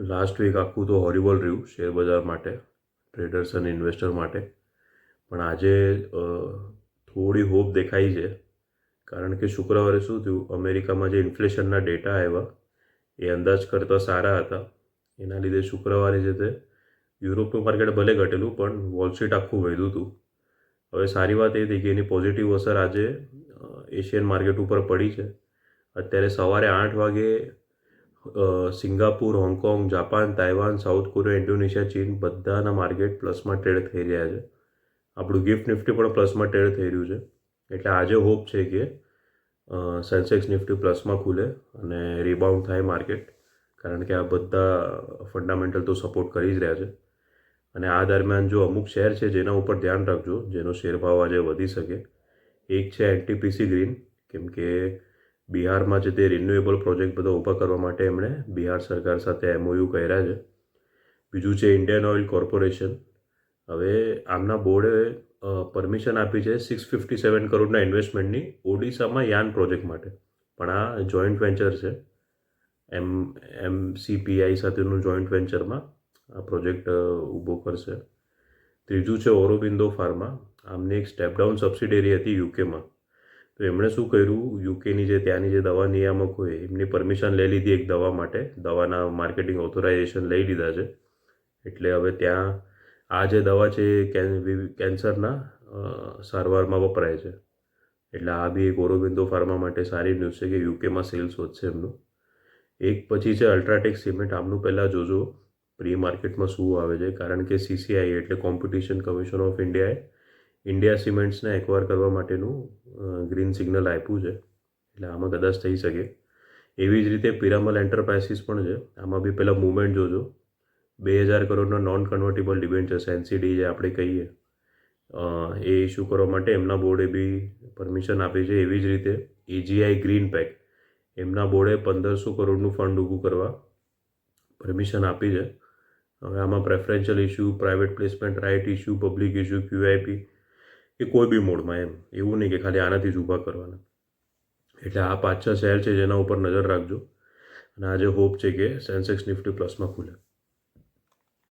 Last week આખું તો horrible રહ્યું શેર બજાર માટે, ટ્રેડર્સ અને ઇન્વેસ્ટર માટે. પણ આજે થોડી હોપ દેખાઈ છે, કારણ કે શુક્રવારે શું થયું, અમેરિકામાં જે ઇન્ફ્લેશનના ડેટા આવ્યા એ અંદાજ કરતાં સારા હતા. એના લીધે શુક્રવારે જે તે યુરોપનું માર્કેટ ભલે ઘટેલું પણ વોલ સ્ટ્રીટ આખું વધ્યું હતું. હવે સારી વાત એ હતી કે એની પોઝિટિવ અસર આજે એશિયન માર્કેટ ઉપર પડી છે. અત્યારે સવારે 8 વાગે Singapore, Hong Kong, Japan, Taiwan, south Korea, Indonesia, ચીન બધાના માર્કેટ પ્લસમાં ટ્રેડ થઈ રહ્યા છે. આપણું ગિફ્ટ નિફ્ટી પણ પ્લસમાં ટ્રેડ થઈ રહ્યું છે. એટલે આજે હોપ છે કે સેન્સેક્સ નિફ્ટી પ્લસમાં ખુલે અને રિબાઉન્ડ થાય માર્કેટ, કારણ કે આ બધા ફંડામેન્ટલ તો સપોર્ટ કરી જ રહ્યા છે. અને આ દરમિયાન જો અમુક શેર છે જેના ઉપર ધ્યાન રાખજો, જેનો શેર ભાવ આજે વધી શકે. એક છે એનટીપીસી ગ્રીન, કેમ કે બિહારમાં જે તે રિન્યુએબલ પ્રોજેક્ટ બધા ઊભા કરવા માટે એમણે બિહાર સરકાર સાથે એમઓયુ કર્યા છે. બીજું છે ઇન્ડિયન ઓઇલ કોર્પોરેશન. હવે આમના બોર્ડે પરમિશન આપી છે 657 કરોડના ઇન્વેસ્ટમેન્ટની ઓડિશામાં યાન પ્રોજેક્ટ માટે. પણ આ જોઈન્ટ વેન્ચર છે, એમસીપીઆઈ સાથેનું જોઈન્ટ વેન્ચરમાં આ પ્રોજેક્ટ ઊભો કરશે. ત્રીજું છે ઓરોબિંદો ફાર્મા. આમની એક સ્ટેપ ડાઉન સબસિડરી હતી યુકેમાં. તો એમણે શું કર્યું, યુકેની જે ત્યાંની જે દવા નિયામક હોય એમની પરમિશન લઈ લીધી એક દવા માટે, દવાના માર્કેટિંગ ઓથોરાઇઝેશન લઈ લીધા છે. એટલે હવે ત્યાં આ જે દવા છે એ કેન્સરના સારવારમાં વપરાય છે. એટલે આ બી એક ઓરોબિંદો ફાર્મા માટે સારી ન્યૂઝ છે કે યુકેમાં સેલ્સ વધશે એમનું. એક પછી છે અલ્ટ્રાટેક સિમેન્ટ. આમનું પહેલાં જોજો પ્રી માર્કેટમાં શું આવે છે, કારણ કે સીસીઆઈ એટલે કોમ્પિટિશન કમિશન ઓફ ઇન્ડિયાએ ઇન્ડિયા સિમેન્ટ્સને એક્વાયર કરવા માટેનું ગ્રીન સિગ્નલ આપ્યું છે. એટલે આમાં કદાચ થઈ શકે. એવી જ રીતે પિરામલ એન્ટરપ્રાઇસીસ પણ છે. આમાં બી પહેલાં મૂવમેન્ટ જોજો. 2000 કરોડના નોન કન્વર્ટેબલ ડિબેન્ચર્સ એનસીડી જે આપણે કહીએ એ ઇસ્યુ કરવા માટે એમના બોર્ડે બી પરમિશન આપી છે. એવી જ રીતે એજીઆઈ ગ્રીન પેક, એમના બોર્ડે 1500 કરોડનું ફંડ ઊભું કરવા પરમિશન આપી છે. હવે આમાં preferential issue, private placement right issue, public issue, QIP કે કોઈ બી મોડમાં, એમ એવું નહીં કે ખાલી આનાથી જ ઊભા કરવાના. એટલે આ 5-6 શેર છે જેના ઉપર નજર રાખજો. અને આજે હોપ છે કે સેન્સેક્સ નિફ્ટી પ્લસમાં ખુલે.